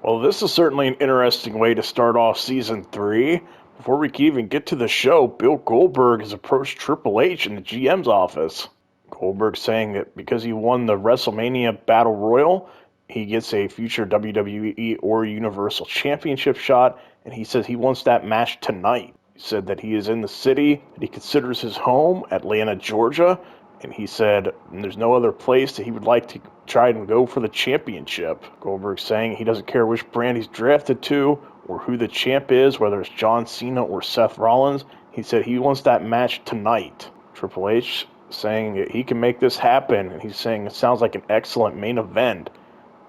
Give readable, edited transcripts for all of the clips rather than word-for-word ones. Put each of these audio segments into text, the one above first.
Well, this is certainly an interesting way to start off Season 3. Before we can even get to the show, Bill Goldberg has approached Triple H in the GM's office. Goldberg saying that because he won the WrestleMania Battle Royal, he gets a future WWE or Universal Championship shot, and he says he wants that match tonight. He said that he is in the city that he considers his home, Atlanta, Georgia, and he said there's no other place that he would like to try and go for the championship. Goldberg saying he doesn't care which brand he's drafted to or who the champ is, whether it's John Cena or Seth Rollins. He said he wants that match tonight. Triple H saying that he can make this happen, and he's saying it sounds like an excellent main event.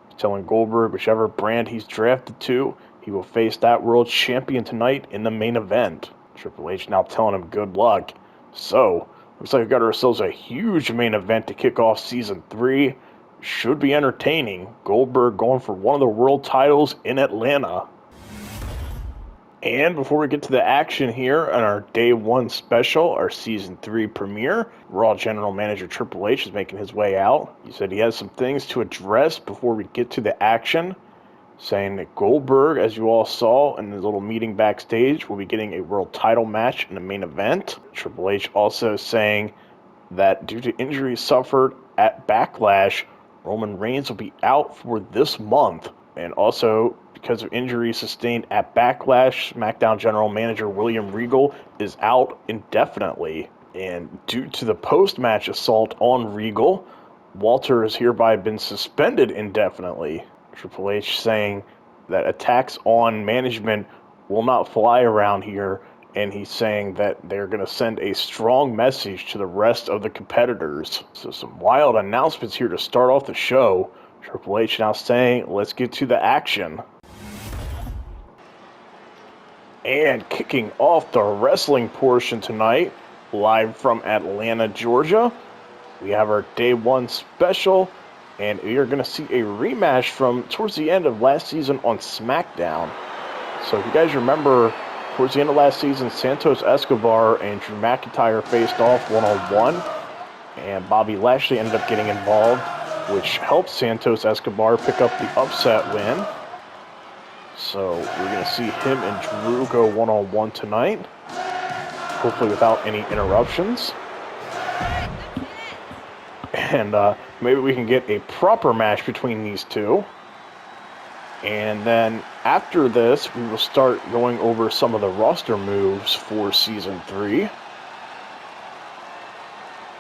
He's telling Goldberg whichever brand he's drafted to, he will face that world champion tonight in the main event. Triple H now telling him good luck. So, looks like we've got ourselves a huge main event to kick off Season 3. Should be entertaining. Goldberg going for one of the world titles in Atlanta. And before we get to the action here on our Day 1 special, our Season 3 premiere, Raw General Manager Triple H is making his way out. He said he has some things to address before we get to the action, saying that Goldberg, as you all saw in the little meeting backstage, will be getting a world title match in the main event. Triple H also saying that due to injuries suffered at Backlash, Roman Reigns will be out for this month. And also, because of injuries sustained at Backlash, SmackDown General Manager William Regal is out indefinitely. And due to the post-match assault on Regal, Walter has hereby been suspended indefinitely. Triple H saying that attacks on management will not fly around here, and he's saying that they're going to send a strong message to the rest of the competitors. So some wild announcements here to start off the show. Triple H now saying, let's get to the action. And kicking off the wrestling portion tonight, live from Atlanta, Georgia, we have our Day 1 special. And we are going to see a rematch from towards the end of last season on SmackDown. So if you guys remember, towards the end of last season, Santos Escobar and Drew McIntyre faced off one-on-one. And Bobby Lashley ended up getting involved, which helped Santos Escobar pick up the upset win. So we're going to see him and Drew go one-on-one tonight. Hopefully without any interruptions. And maybe we can get a proper match between these two. And then after this, we will start going over some of the roster moves for Season 3.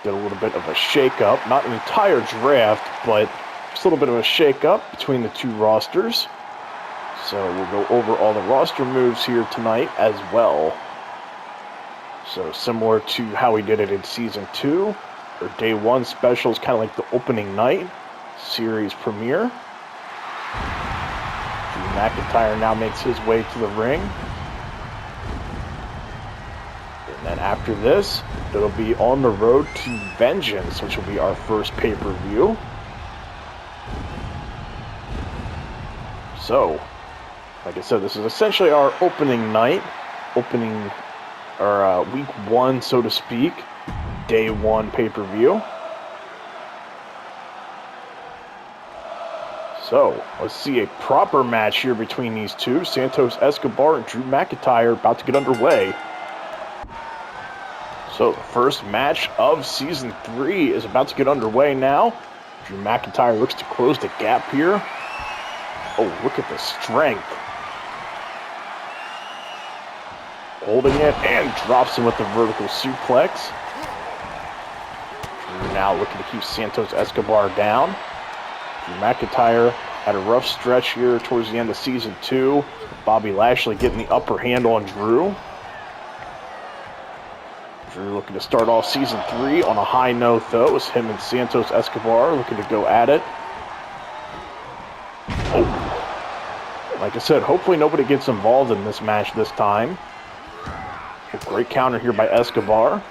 Get a little bit of a shake-up. Not an entire draft, but just a little bit of a shake-up between the two rosters. So we'll go over all the roster moves here tonight as well. So similar to how we did it in Season 2. Our Day 1 special is kind of like the opening night series premiere. Drew McIntyre now makes his way to the ring. And then after this, it'll be On the Road to Vengeance, which will be our first pay-per-view. So, like I said, this is essentially our opening night, week 1, so to speak. Day 1 pay-per-view. So, let's see a proper match here between these two. Santos Escobar and Drew McIntyre about to get underway. So, the first match of Season 3 is about to get underway now. Drew McIntyre looks to close the gap here. Oh, look at the strength. Holding it and drops him with the vertical suplex. Now looking to keep Santos Escobar down. Drew McIntyre had a rough stretch here towards the end of Season 2. Bobby Lashley getting the upper hand on Drew. Drew looking to start off Season 3 on a high note, though, as him and Santos Escobar looking to go at it. Oh. Like I said, hopefully nobody gets involved in this match this time. A great counter here by Escobar.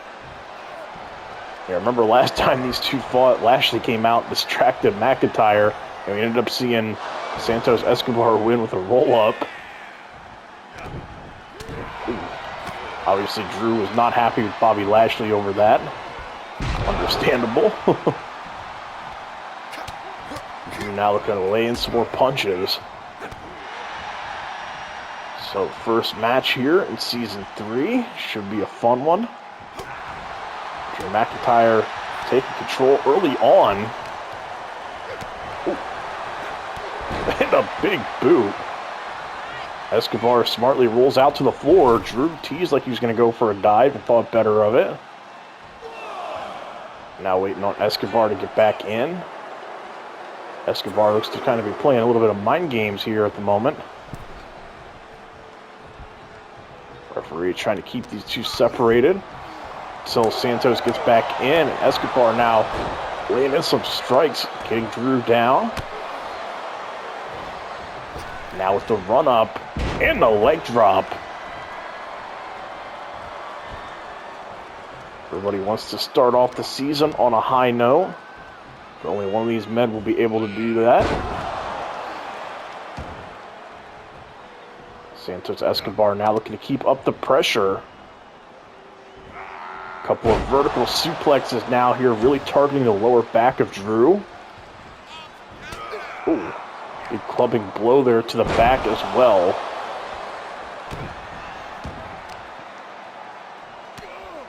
Yeah, remember last time these two fought, Lashley came out, distracted McIntyre, and we ended up seeing Santos Escobar win with a roll-up. Obviously, Drew was not happy with Bobby Lashley over that. Understandable. Drew now looking to lay in some more punches. So first match here in Season 3. Should be a fun one. Drew McIntyre taking control early on. Ooh. And a big boot. Escobar smartly rolls out to the floor. Drew teased like he was going to go for a dive and thought better of it. Now waiting on Escobar to get back in. Escobar looks to kind of be playing a little bit of mind games here at the moment. Referee trying to keep these two separated until Santos gets back in. And Escobar now laying in some strikes, getting Drew down. Now with the run-up and the leg drop. Everybody wants to start off the season on a high note. But only one of these men will be able to do that. Santos Escobar now looking to keep up the pressure. A couple of vertical suplexes now here, really targeting the lower back of Drew. Ooh, big clubbing blow there to the back as well.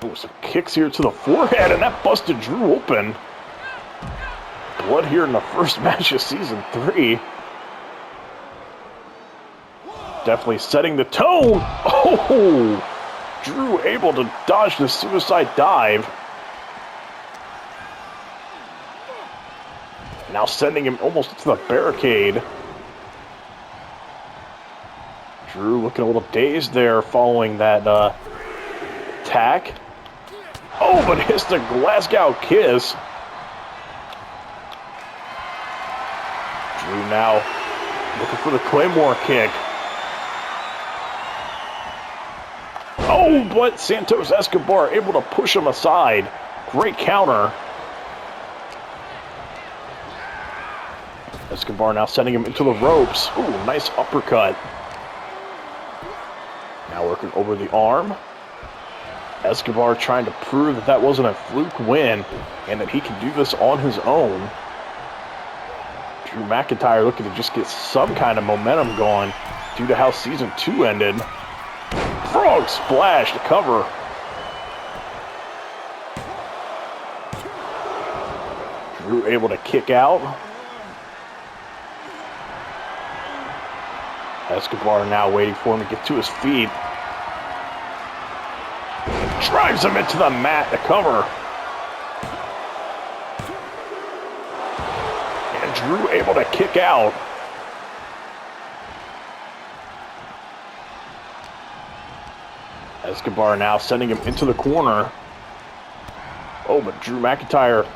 Ooh, some kicks here to the forehead, and that busted Drew open. Blood here in the first match of Season 3. Definitely setting the tone. Oh! Drew able to dodge the suicide dive. Now sending him almost to the barricade. Drew looking a little dazed there following that attack. Oh, but hits the Glasgow kiss. Drew now looking for the Claymore kick. Oh, but Santos Escobar able to push him aside. Great counter. Escobar now sending him into the ropes. Ooh, nice uppercut. Now working over the arm. Escobar trying to prove that that wasn't a fluke win and that he can do this on his own. Drew McIntyre looking to just get some kind of momentum going due to how Season 2 ended. Frog splash to cover. Drew able to kick out. Escobar now waiting for him to get to his feet. Drives him into the mat to cover. And Drew able to kick out. Escobar now sending him into the corner. Oh, but Drew McIntyre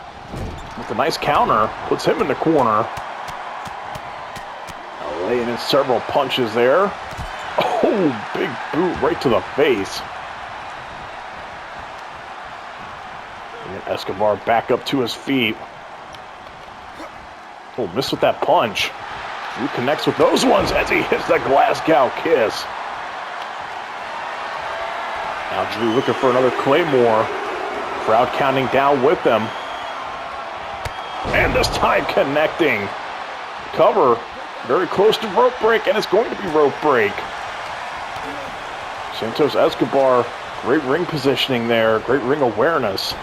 with a nice counter puts him in the corner. Now laying in several punches there. Oh, big boot right to the face. And Escobar back up to his feet. Oh, missed with that punch. Drew connects with those ones as he hits the Glasgow kiss. Now Drew looking for another Claymore. Crowd counting down with them. And this time connecting. Cover. Very close to rope break, and it's going to be rope break. Santos Escobar, great ring positioning there. Great ring awareness.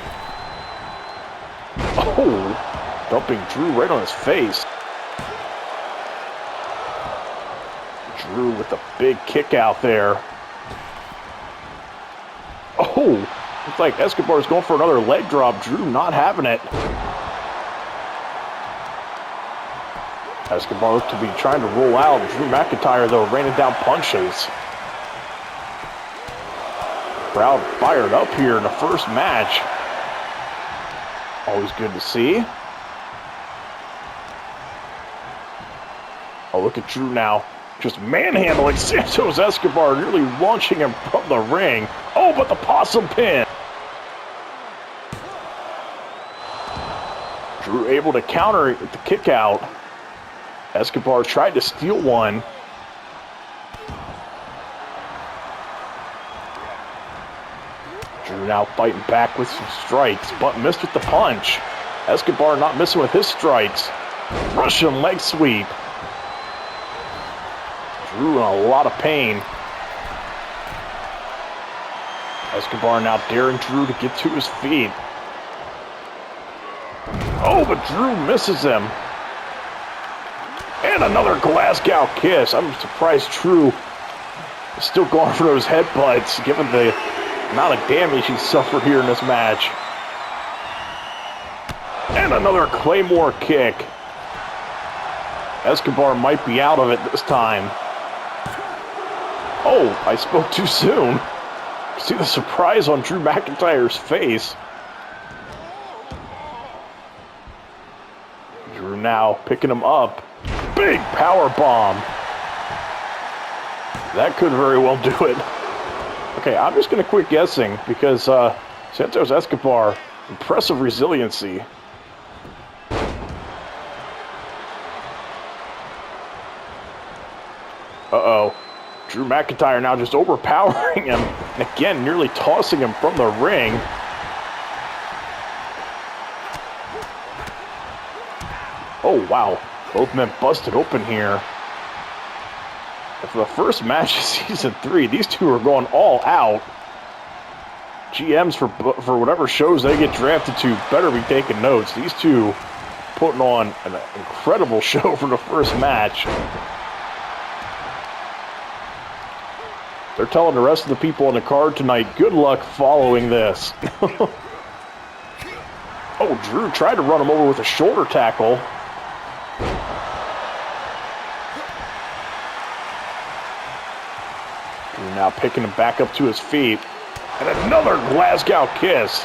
Oh, dumping Drew right on his face. Drew with a big kick out there. Oh, looks like Escobar's going for another leg drop. Drew not having it. Escobar looked to be trying to roll out. Drew McIntyre, though, raining down punches. Crowd fired up here in the first match. Always good to see. Oh, look at Drew now. Just manhandling Santos Escobar, nearly launching him from the ring. Oh, but the possum pin. Drew able to counter the kick out. Escobar tried to steal one. Drew now fighting back with some strikes, but missed with the punch. Escobar not missing with his strikes. Russian leg sweep. Drew in a lot of pain. Escobar now daring Drew to get to his feet. Oh, but Drew misses him. And another Glasgow kiss. I'm surprised Drew is still going for those headbutts, given the amount of damage he suffered here in this match. And another Claymore kick. Escobar might be out of it this time. Oh, I spoke too soon. See the surprise on Drew McIntyre's face. Drew now picking him up. Big power bomb. That could very well do it. Okay, I'm just going to quit guessing because Santos Escobar, impressive resiliency. Uh-oh. Drew McIntyre now just overpowering him, and again, nearly tossing him from the ring. Oh, wow. Both men busted open here. And for the first match of Season 3, these two are going all out. GMs for whatever shows they get drafted to better be taking notes. These two putting on an incredible show for the first match. They're telling the rest of the people on the card tonight, good luck following this. Oh, Drew tried to run him over with a shoulder tackle. Drew now picking him back up to his feet. And another Glasgow kiss.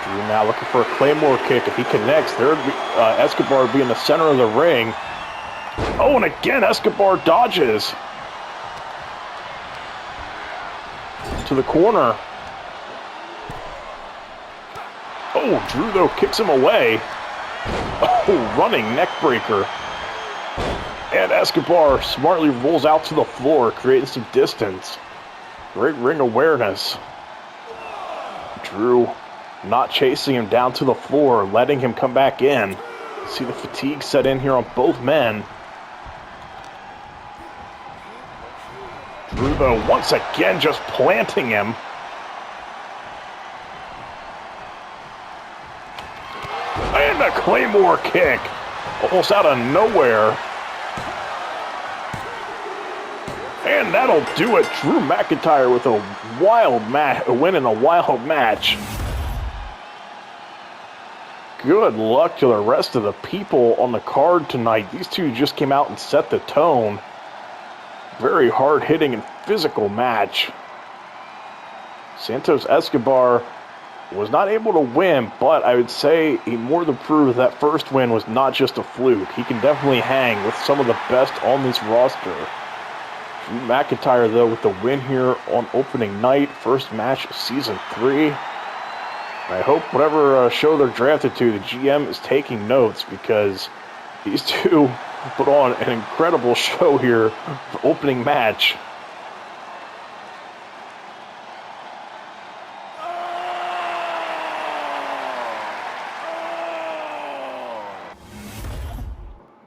Drew now looking for a Claymore kick. If he connects, Escobar would be in the center of the ring. Oh, and again, Escobar dodges. To the corner. Oh, Drew, though, kicks him away. Oh, running neck breaker. And Escobar smartly rolls out to the floor, creating some distance. Great ring awareness. Drew not chasing him down to the floor, letting him come back in. See the fatigue set in here on both men. Drew, though, once again just planting him. And a Claymore kick. Almost out of nowhere. And that'll do it. Drew McIntyre with a win in a wild match. Good luck to the rest of the people on the card tonight. These two just came out and set the tone. Very hard-hitting and physical match. Santos Escobar was not able to win, but I would say he more than proved that first win was not just a fluke. He can definitely hang with some of the best on this roster. Drew McIntyre, though, with the win here on opening night, first match of Season 3. I hope whatever show they're drafted to, the GM is taking notes because these two put on an incredible show here for opening match.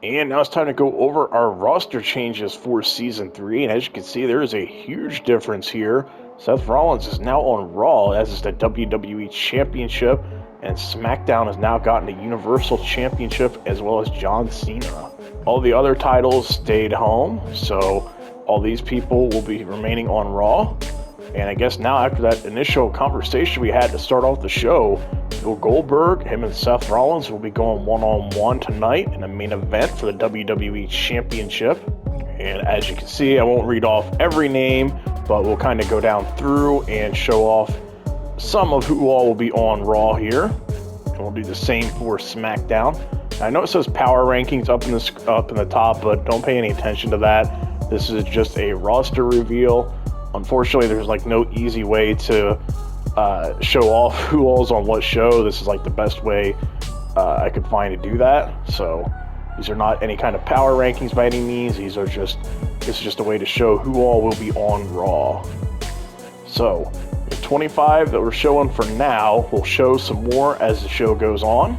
And now it's time to go over our roster changes for Season 3. And as you can see, there is a huge difference here. Seth Rollins is now on Raw, as is the WWE Championship. And SmackDown has now gotten a Universal Championship, as well as John Cena. All the other titles stayed home, so all these people will be remaining on Raw. And I guess now, after that initial conversation we had to start off the show, Goldberg, him and Seth Rollins will be going one-on-one tonight in the main event for the WWE Championship. And as you can see, I won't read off every name, but we'll kind of go down through and show off some of who all will be on Raw here. And we'll do the same for SmackDown. I know it says power rankings up in the top, but don't pay any attention to that. This is just a roster reveal. Unfortunately, there's like no easy way to show off who all's on what show. This is like the best way I could find to do that. So these are not any kind of power rankings by any means. This is just a way to show who all will be on Raw. So the 25 that we're showing for now, we'll show some more as the show goes on.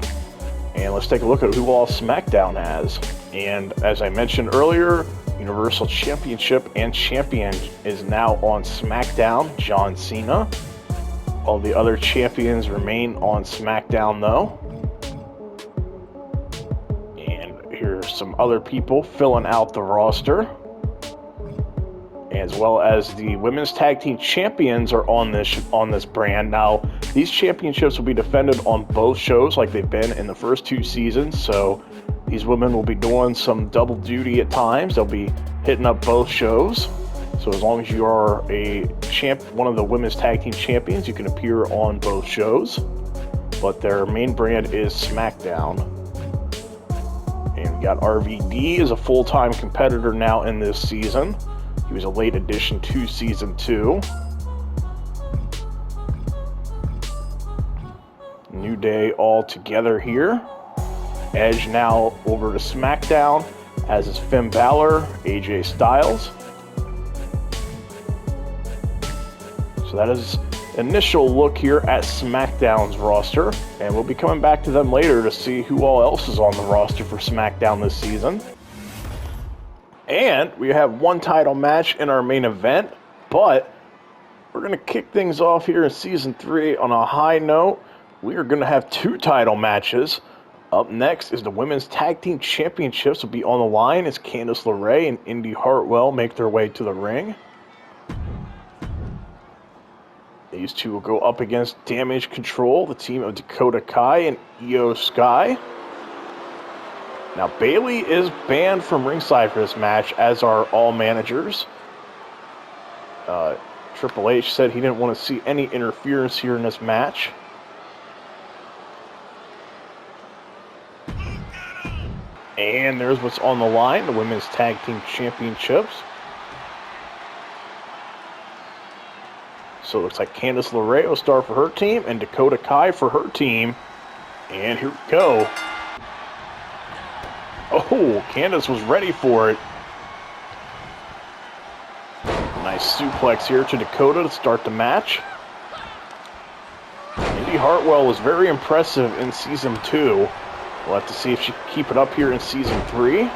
And let's take a look at who all SmackDown has. And as I mentioned earlier, Universal Championship and champion is now on SmackDown, John Cena. All the other champions remain on SmackDown though. And here's some other people filling out the roster. As well as the Women's Tag Team Champions are on this brand. Now, these championships will be defended on both shows like they've been in the first 2 seasons. So these women will be doing some double duty at times. They'll be hitting up both shows. So as long as you are one of the Women's Tag Team Champions, you can appear on both shows. But their main brand is SmackDown. And we got RVD as a full-time competitor now in this season. He was a late addition to Season 2. New Day all together here. Edge now over to SmackDown, as is Finn Balor, AJ Styles. So that is initial look here at SmackDown's roster. And we'll be coming back to them later to see who all else is on the roster for SmackDown this season. And we have one title match in our main event, but we're going to kick things off here in Season 3 on a high note. We are going to have 2 title matches. Up next is the Women's Tag Team Championships will be on the line as Candice LeRae and Indy Hartwell make their way to the ring. These two will go up against Damage Control, the team of Dakota Kai and Io Sky. Now, Bayley is banned from ringside for this match, as are all managers. Triple H said he didn't want to see any interference here in this match. And there's what's on the line, the Women's Tag Team Championships. So it looks like Candice LeRae will start for her team and Dakota Kai for her team. And here we go. Oh, Candice was ready for it. Nice suplex here to Dakota to start the match. Indy Hartwell was very impressive in Season 2. We'll have to see if she can keep it up here in Season 3.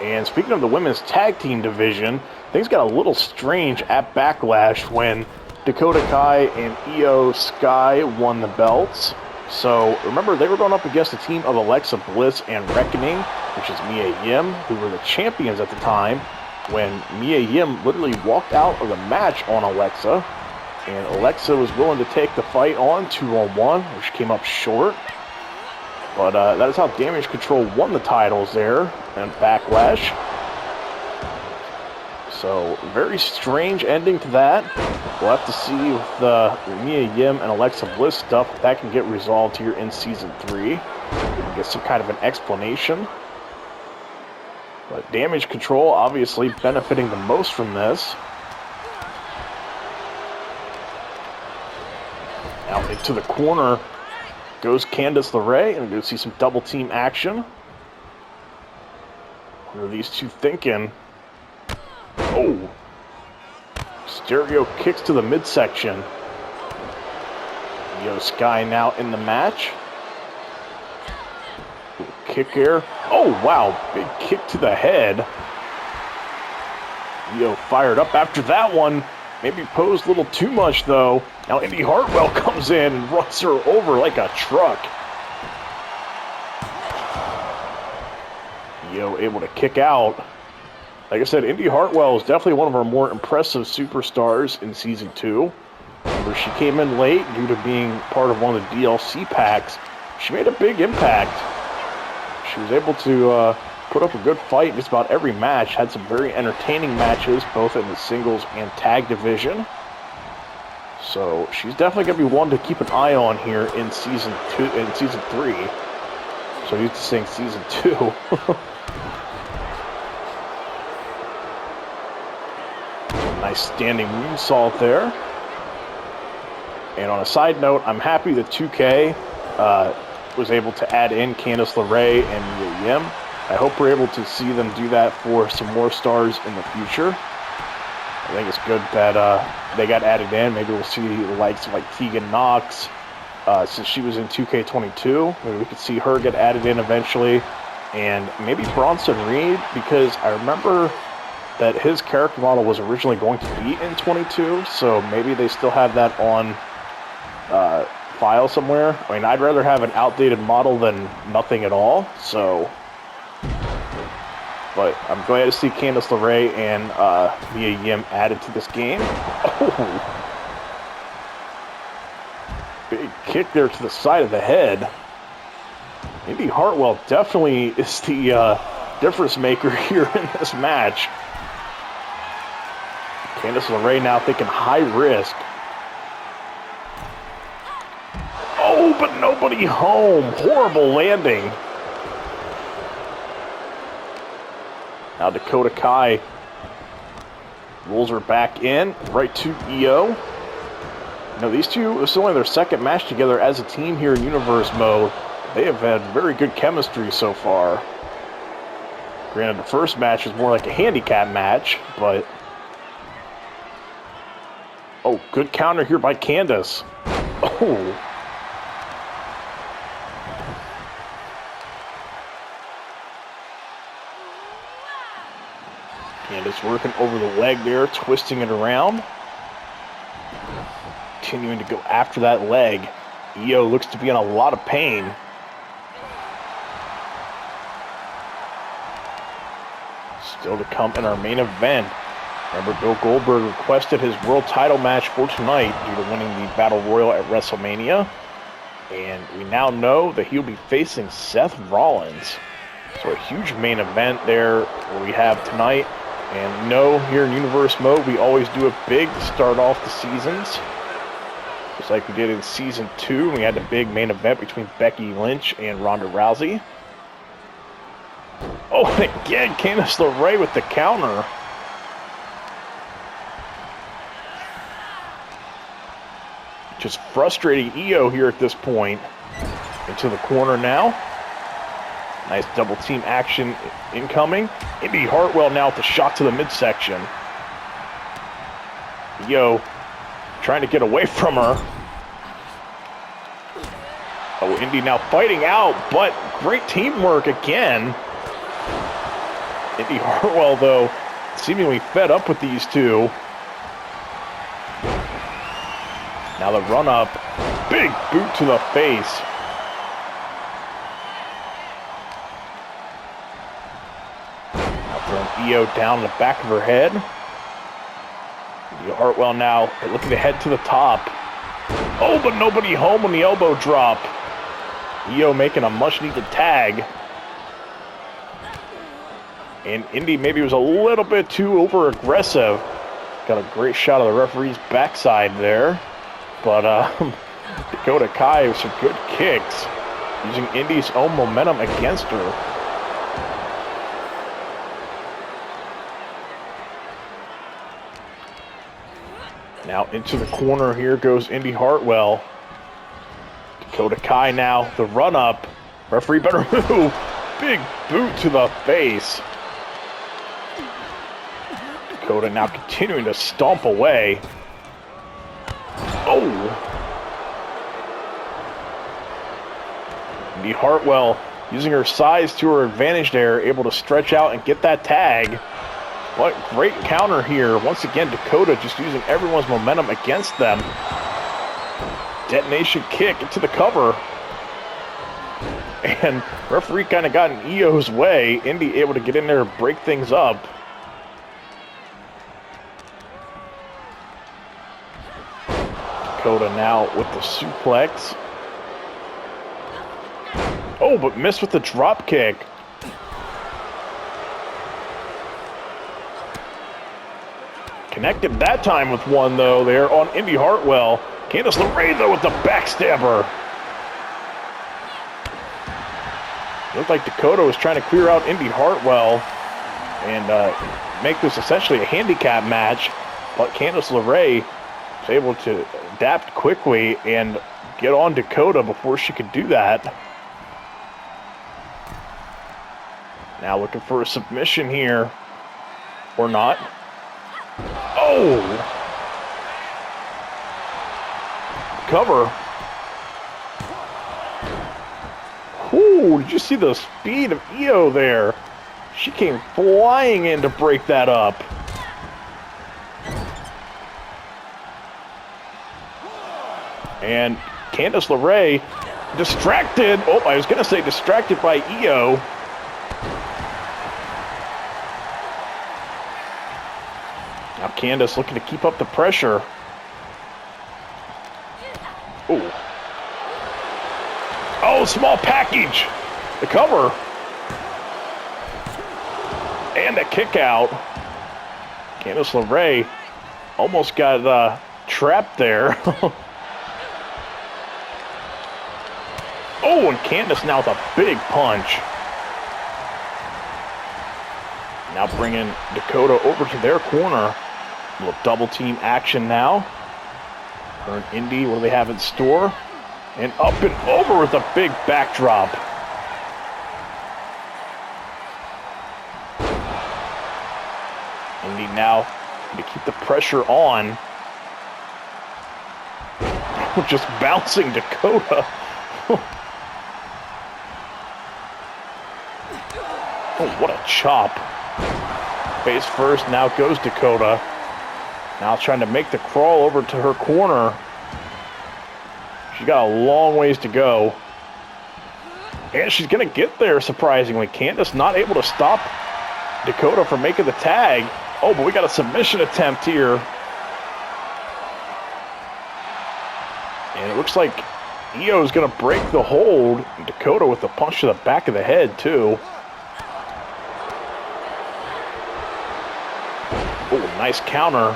And speaking of the women's tag team division, things got a little strange at Backlash when Dakota Kai and Io Sky won the belts. So, remember, they were going up against a team of Alexa Bliss and Reckoning, which is Mia Yim, who were the champions at the time, when Mia Yim literally walked out of the match on Alexa, and Alexa was willing to take the fight on 2-on-1, which came up short. But that is how Damage Control won the titles there in Backlash. So, very strange ending to that. We'll have to see with the Mia Yim and Alexa Bliss stuff if that can get resolved here in Season 3. Get some kind of an explanation. But Damage Control obviously benefiting the most from this. Now into the corner goes Candice LeRae, and we're going to see some double team action. What are these two thinking? Oh! Stereo kicks to the midsection. Io Sky now in the match. Kick here. Oh, wow. Big kick to the head. Io fired up after that one. Maybe posed a little too much, though. Now Indy Hartwell comes in and runs her over like a truck. Io able to kick out. Like I said, Indy Hartwell is definitely one of our more impressive superstars in Season 2. Where she came in late due to being part of one of the DLC packs. She made a big impact. She was able to put up a good fight in just about every match. Had some very entertaining matches, both in the singles and tag division. So she's definitely going to be one to keep an eye on here in Season 2 and Season 3. So I'm used to saying Season 2. Nice standing moonsault there. And on a side note, I'm happy that 2K was able to add in Candice LeRae and Mia Yim. I hope we're able to see them do that for some more stars in the future. I think it's good that they got added in. Maybe we'll see the likes of like Tegan Knox, since she was in 2K22. Maybe we could see her get added in eventually. and maybe Bronson Reed, because I remember that his character model was originally going to be in 22, so maybe they still have that on file somewhere. I mean, I'd rather have an outdated model than nothing at all, so... But I'm glad to see Candice LeRae and Mia Yim added to this game. Oh! Big kick there to the side of the head. Indy Hartwell definitely is the difference maker here in this match. Candice LeRae now thinking high risk. Oh, but nobody home. Horrible landing. Now Dakota Kai rolls her back in, right to Io. You know, these two, this is only their second match together as a team here in Universe mode. They have had very good chemistry so far. Granted, the first match was more like a handicap match, but... Oh, good counter here by Candice. Oh. Candice working over the leg there, twisting it around. Continuing to go after that leg. Io looks to be in a lot of pain. Still to come in our main event. Remember, Bill Goldberg requested his world title match for tonight due to winning the Battle Royal at WrestleMania. And we now know that he'll be facing Seth Rollins. So a huge main event there where we have tonight. And we know here in Universe mode, we always do a big start off the seasons. Just like we did in Season 2. We had a big main event between Becky Lynch and Ronda Rousey. Oh, and again, Candice LeRae with the counter. Just frustrating Io here at this point. Into the corner now. Nice double team action incoming. Indy Hartwell now with the shot to the midsection. Io trying to get away from her. Oh, Indy now fighting out, but great teamwork again. Indy Hartwell, though, seemingly fed up with these two. Now the run up. Big boot to the face. Throwing Io down the back of her head. Hartwell now looking to head to the top. Oh, but nobody home on the elbow drop. Io making a much-needed tag. And Indy maybe was a little bit too over-aggressive. Got a great shot of the referee's backside there. But Dakota Kai with some good kicks. Using Indy's own momentum against her. Now into the corner, here goes Indy Hartwell. Dakota Kai now, the run up. Referee better move. Big boot to the face. Dakota now continuing to stomp away. Oh! Indy Hartwell using her size to her advantage there, able to stretch out and get that tag. What great counter here. Once again, Dakota just using everyone's momentum against them. Detonation kick into the cover. And referee kind of got in Io's way. Indy able to get in there and break things up. Dakota now with the suplex. Oh, but missed with the drop kick. Connected that time with one, though, there on Indy Hartwell. Candice LeRae, though, with the backstabber. Looked like Dakota was trying to clear out Indy Hartwell and make this essentially a handicap match. But Candice LeRae was able to adapt quickly and get on Dakota before she could do that. Now looking for a submission here. Or not. Oh! Cover. Whew. Oh, did you see the speed of Io there? She came flying in to break that up. And Candice LeRae distracted. Oh, I was going to say distracted by Io. Now Candice looking to keep up the pressure. Oh. Oh, small package. The cover. And a kick out. Candice LeRae almost got trapped there. Oh, and Candice now with a big punch. Now bringing Dakota over to their corner. A little double team action now. Her and Indy, what do they have in store? And up and over with a big backdrop. Indy now to keep the pressure on. Just bouncing Dakota. Oh, what a chop. Face first, now goes Dakota. Now trying to make the crawl over to her corner. She's got a long ways to go. And she's going to get there, surprisingly. Candice not able to stop Dakota from making the tag. Oh, but we got a submission attempt here. And it looks like Io is going to break the hold. Dakota with the punch to the back of the head, too. Oh, nice counter.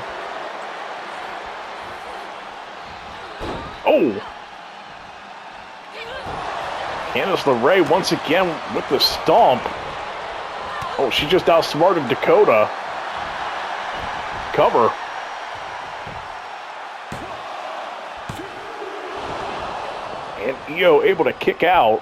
Oh! Candice LeRae once again with the stomp. Oh, she just outsmarted Dakota. Cover. And Io able to kick out.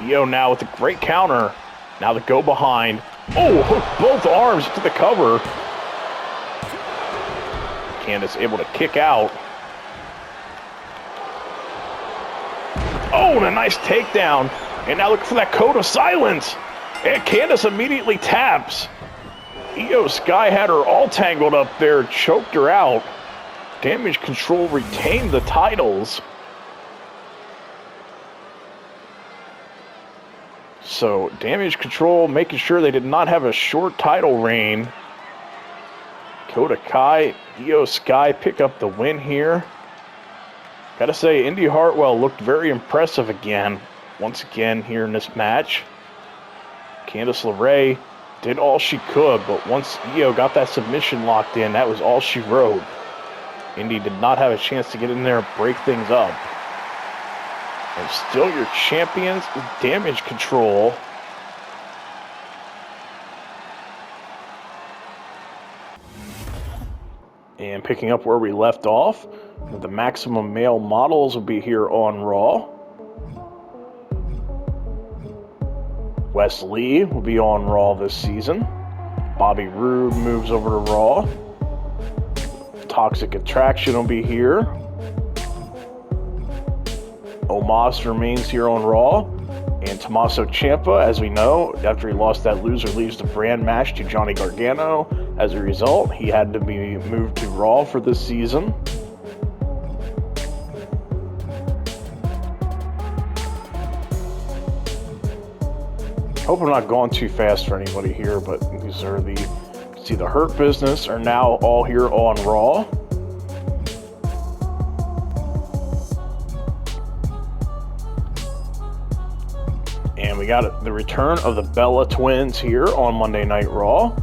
Io now with a great counter. Now the go behind. Oh, hooked both arms to the cover. Candice able to kick out. Oh, and a nice takedown. And now look for that code of silence. And Candice immediately taps. Io Sky had her all tangled up there, choked her out. Damage Control retained the titles. So, Damage Control making sure they did not have a short title reign. Dakota Kai, Io Sky pick up the win here. Gotta say, Indy Hartwell looked very impressive again, once again here in this match. Candice LeRae did all she could, but once Io got that submission locked in, that was all she wrote. Indy did not have a chance to get in there and break things up. And still your champions, Damage Control. And picking up where we left off, the Maximum Male Models will be here on Raw. Wes Lee will be on Raw this season. Bobby Roode moves over to Raw. Toxic Attraction will be here. Omos remains here on Raw. And Tommaso Ciampa, as we know, after he lost that loser leaves the brand match to Johnny Gargano. As a result, he had to be moved to Raw for this season. Hope I'm not going too fast for anybody here, but these are the, see, the Hurt Business are now all here on Raw. And we got the return of the Bella Twins here on Monday Night Raw.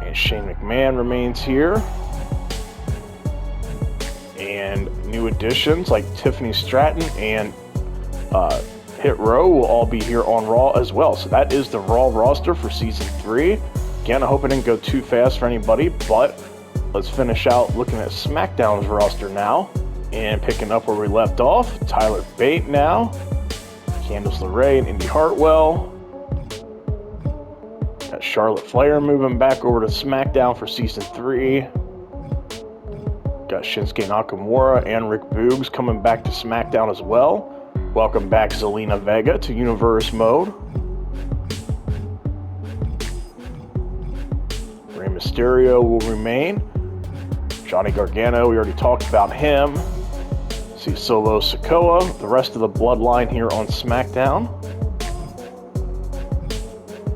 And Shane McMahon remains here. And new additions like Tiffany Stratton and Hit Row will all be here on Raw as well. So that is the Raw roster for Season 3. Again, I hope I didn't go too fast for anybody, but let's finish out looking at SmackDown's roster now. And picking up where we left off, Tyler Bate now. Candice LeRae and Indy Hartwell. Got Charlotte Flair moving back over to SmackDown for Season 3. Got Got Shinsuke Nakamura and Rick Boogs coming back to SmackDown as well. Welcome back Zelina Vega to Universe Mode. Rey Mysterio will remain. Johnny Gargano, we already talked about him. See Solo Sikoa, the rest of the bloodline here on SmackDown.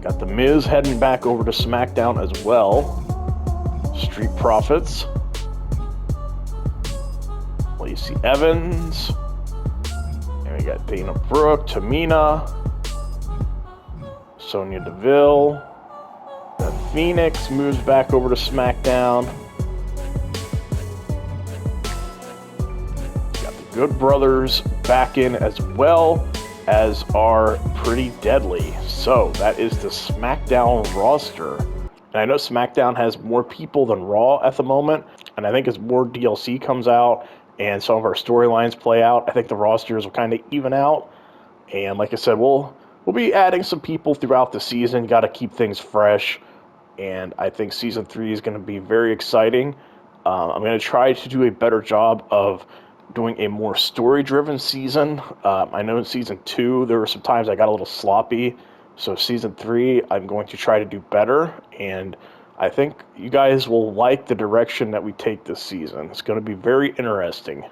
Got The Miz heading back over to SmackDown as well. Street Profits. Lacey Evans. And we got Dana Brooke, Tamina. Sonya Deville. Beth Phoenix moves back over to SmackDown. Got the Good Brothers back in as well as our Pretty Deadly. So that is the SmackDown roster. And I know SmackDown has more people than Raw at the moment. And I think as more DLC comes out and some of our storylines play out, I think the rosters will kind of even out. And like I said, we'll be adding some people throughout the season. Got to keep things fresh. And I think Season 3 is going to be very exciting. I'm going to try to do a better job of doing a more story-driven season. I know in Season 2, there were some times I got a little sloppy. So Season 3, I'm going to try to do better. And I think you guys will like the direction that we take this season. It's going to be very interesting.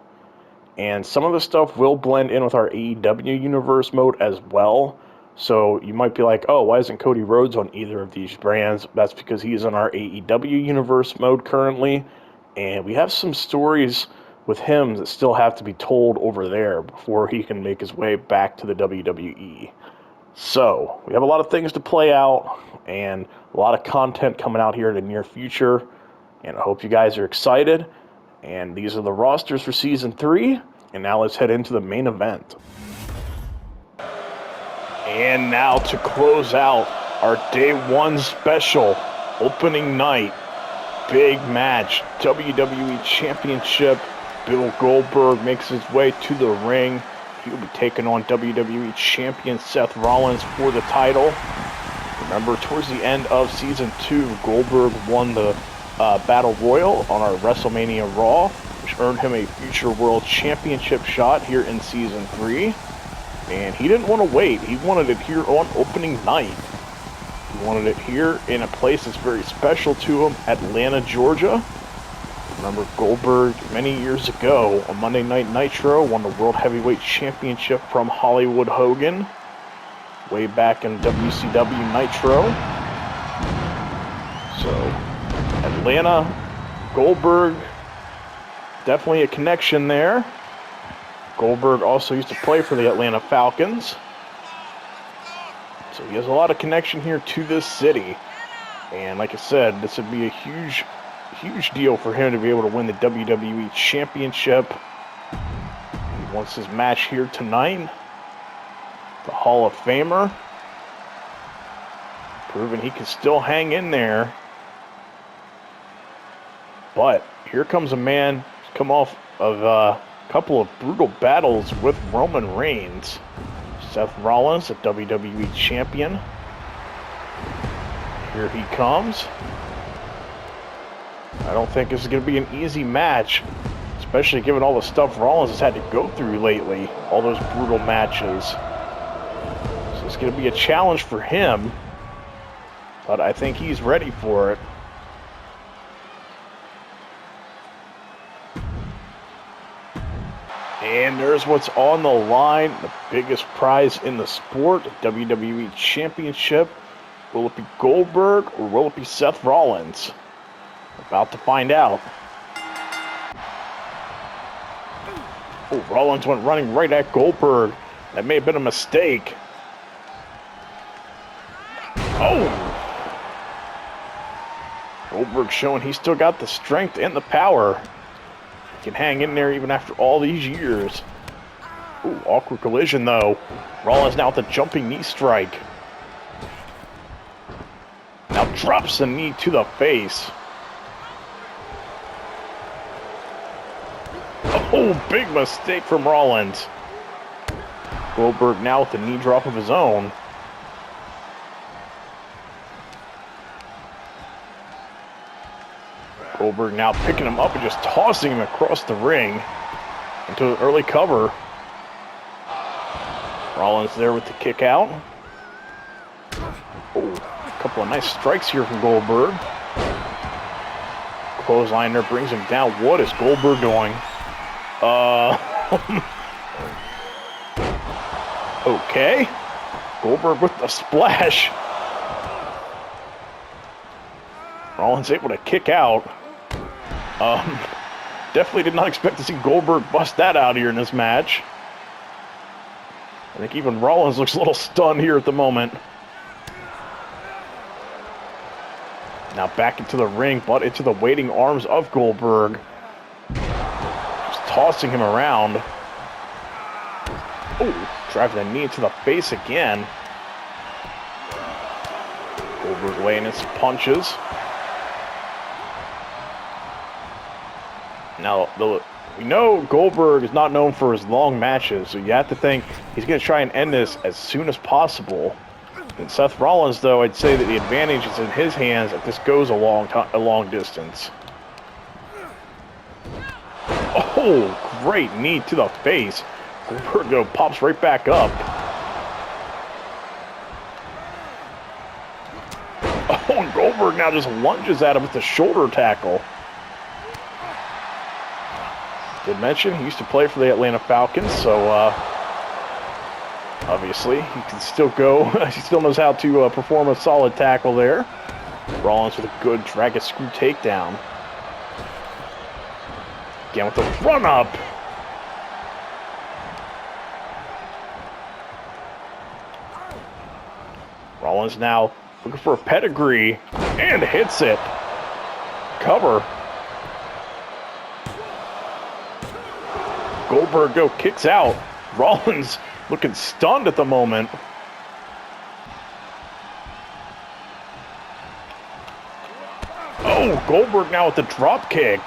And some of the stuff will blend in with our AEW Universe mode as well. So you might be like, oh, why isn't Cody Rhodes on either of these brands? That's because he's in our AEW Universe mode currently. And we have some stories with him that still have to be told over there before he can make his way back to the WWE. So we have a lot of things to play out and a lot of content coming out here in the near future. And I hope you guys are excited. And these are the rosters for Season 3. And now let's head into the main event. And now to close out our Day 1 special, opening night, big match, WWE Championship. Bill Goldberg makes his way to the ring. He will be taking on WWE Champion Seth Rollins for the title. Remember, towards the end of Season 2, Goldberg won the Battle Royal on our WrestleMania Raw, which earned him a future World Championship shot here in Season 3. And he didn't want to wait. He wanted it here on opening night. He wanted it here in a place that's very special to him, Atlanta, Georgia. Remember, Goldberg, many years ago, on Monday Night Nitro, won the World Heavyweight Championship from Hollywood Hogan, way back in WCW Nitro. So, Atlanta, Goldberg, definitely a connection there. Goldberg also used to play for the Atlanta Falcons. So he has a lot of connection here to this city. And like I said, this would be a huge deal for him to be able to win the WWE Championship. He wants his match here tonight. The Hall of Famer. Proving he can still hang in there. But here comes a man who's come off of a couple of brutal battles with Roman Reigns. Seth Rollins, the WWE Champion. Here he comes. I don't think this is going to be an easy match, especially given all the stuff Rollins has had to go through lately, all those brutal matches. So it's going to be a challenge for him, but I think he's ready for it. And there's what's on the line, the biggest prize in the sport, the WWE Championship. Will it be Goldberg or will it be Seth Rollins? About to find out. Oh, Rollins went running right at Goldberg. That may have been a mistake. Oh! Goldberg showing he's still got the strength and the power. He can hang in there even after all these years. Ooh, awkward collision though. Rollins now with a jumping knee strike. Now drops the knee to the face. Oh, big mistake from Rollins. Goldberg now with a knee drop of his own. Goldberg now picking him up and just tossing him across the ring into an early cover. Rollins there with the kick out. Oh, a couple of nice strikes here from Goldberg. Clothesline there brings him down. What is Goldberg doing? Okay. Goldberg with the splash. Rollins able to kick out. Definitely did not expect to see Goldberg bust that out here in this match. I think even Rollins looks a little stunned here at the moment. Now back into the ring, but into the waiting arms of Goldberg. Just tossing him around. Oh, driving the knee into the face again. Goldberg laying in some punches. Now, we know Goldberg is not known for his long matches, so you have to think he's going to try and end this as soon as possible. And Seth Rollins, though, I'd say that the advantage is in his hands if this goes a long distance. Oh, great knee to the face. Goldberg, though, pops right back up. Oh, and Goldberg now just lunges at him with the shoulder tackle. Did mention he used to play for the Atlanta Falcons, so obviously he can still go. He still knows how to perform a solid tackle there. Rollins with a good drag screw takedown. Again with the run up. Rollins now looking for a pedigree and hits it. Cover. Goldberg kicks out. Rollins looking stunned at the moment. Oh, Goldberg now with the drop kick.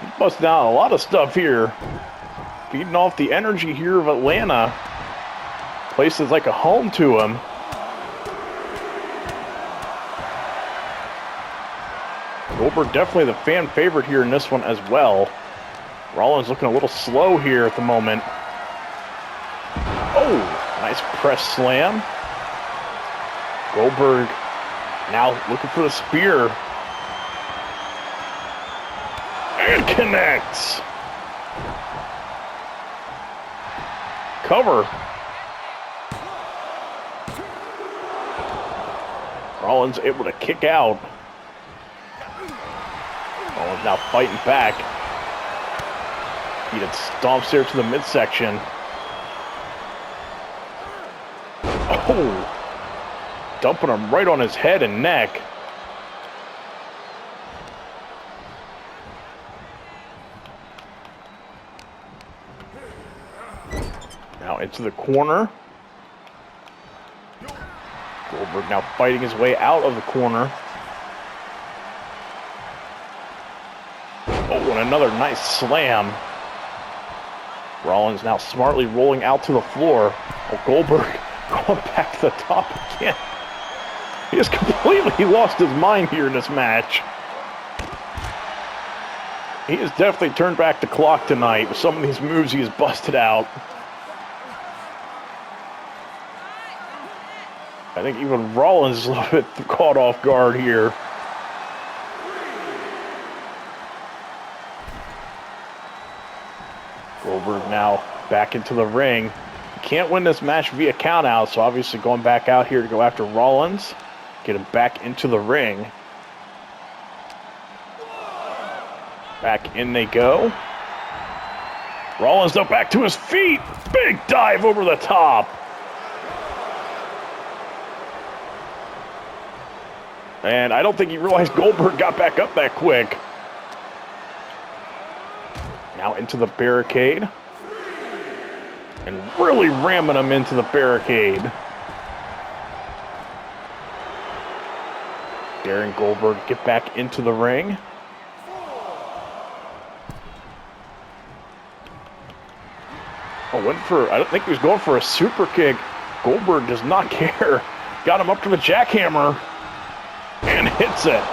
He busted down a lot of stuff here. Feeding off the energy here of Atlanta. Place is like a home to him. Goldberg definitely the fan favorite here in this one as well. Rollins looking a little slow here at the moment. Oh, nice press slam. Goldberg now looking for the spear. And connects. Cover. Rollins able to kick out. Rollins now fighting back. He stomps there to the midsection. Oh! Dumping him right on his head and neck. Now into the corner. Goldberg now fighting his way out of the corner. Oh, and another nice slam. Rollins now smartly rolling out to the floor. Oh, Goldberg going back to the top again. He has completely lost his mind here in this match. He has definitely turned back the clock tonight with some of these moves he has busted out. I think even Rollins is a little bit caught off guard here. Goldberg now back into the ring. He can't win this match via countout, so obviously going back out here to go after Rollins. Get him back into the ring. Back in they go. Rollins up back to his feet. Big dive over the top. And I don't think he realized Goldberg got back up that quick. Now into the barricade. And really ramming him into the barricade. Daring Goldberg get back into the ring. Oh, I don't think he was going for a super kick. Goldberg does not care. Got him up to the jackhammer. And hits it.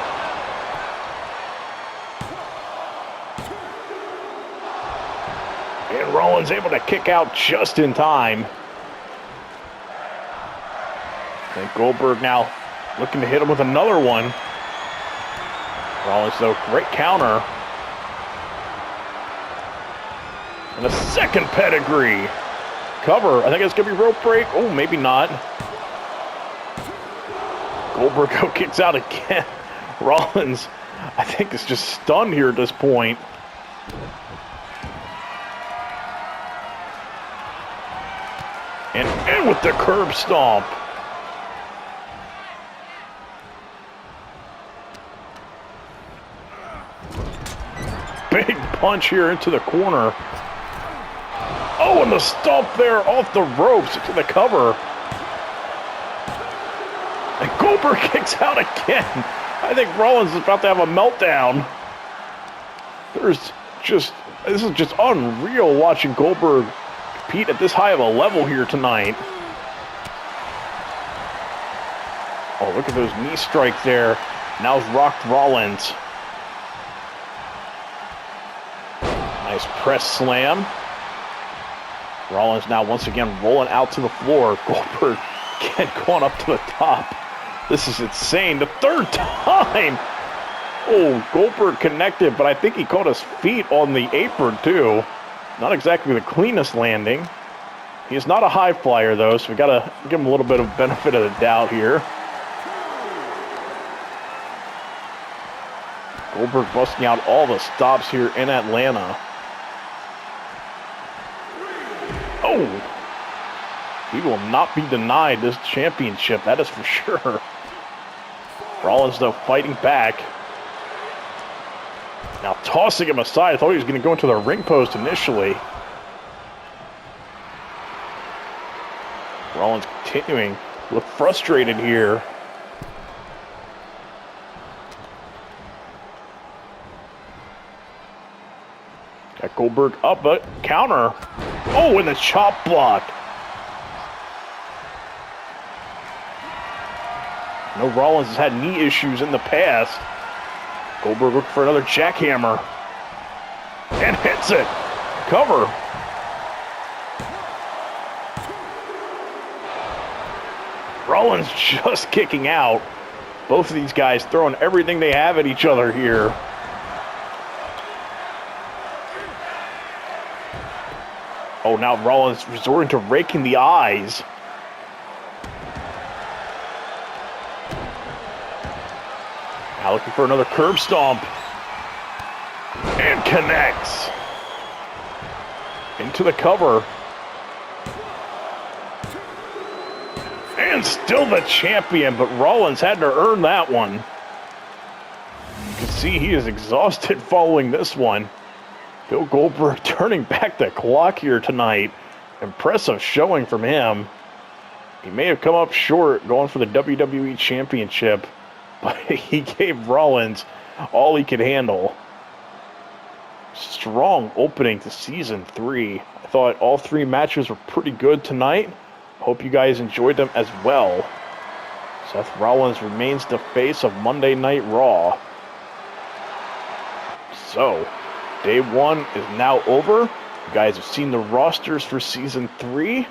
Rollins able to kick out just in time. And Goldberg now looking to hit him with another one. Rollins, though, great counter. And a second pedigree. Cover. I think it's going to be rope break. Oh, maybe not. Goldberg kicks out again. Rollins, I think, is just stunned here at this point. And with the curb stomp. Big punch here into the corner. Oh, and the stomp there off the ropes into the cover. And Goldberg kicks out again. I think Rollins is about to have a meltdown. This is just unreal watching Goldberg compete at this high of a level here tonight. Oh, look at those knee strikes there. Now it's rocked Rollins. Nice press slam. Rollins now once again rolling out to the floor. Goldberg again going up to the top. This is insane. The third time. Oh, Goldberg connected, but I think he caught his feet on the apron too. Not exactly the cleanest landing. He's not a high flyer though, so we gotta give him a little bit of benefit of the doubt here. Goldberg busting out all the stops here in Atlanta. Oh, he will not be denied this championship, that is for sure. Rollins, though, fighting back. Now tossing him aside. I thought he was going to go into the ring post initially. Rollins continuing to look frustrated here. Got Goldberg up, but counter. Oh, and the chop block. No, Rollins has had knee issues in the past. Goldberg looking for another jackhammer. And hits it. Cover. Rollins just kicking out. Both of these guys throwing everything they have at each other here. Oh, now Rollins resorting to raking the eyes. Now looking for another curb stomp. And connects. Into the cover. And still the champion, but Rollins had to earn that one. You can see he is exhausted following this one. Bill Goldberg turning back the clock here tonight. Impressive showing from him. He may have come up short going for the WWE Championship, but he gave Rollins all he could handle. Strong opening to Season 3. I thought all three matches were pretty good tonight. Hope you guys enjoyed them as well. Seth Rollins remains the face of Monday Night Raw. So, Day 1 is now over. You guys have seen the rosters for Season 3.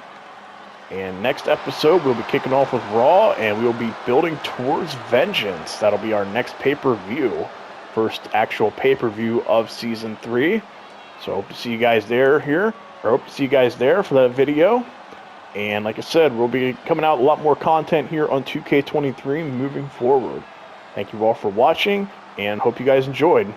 And next episode, we'll be kicking off with Raw, and we'll be building towards Vengeance. That'll be our next pay-per-view. First actual pay-per-view of Season 3. So hope to see you guys there hope to see you guys there for that video. And like I said, we'll be coming out a lot more content here on 2K23 moving forward. Thank you all for watching, and hope you guys enjoyed.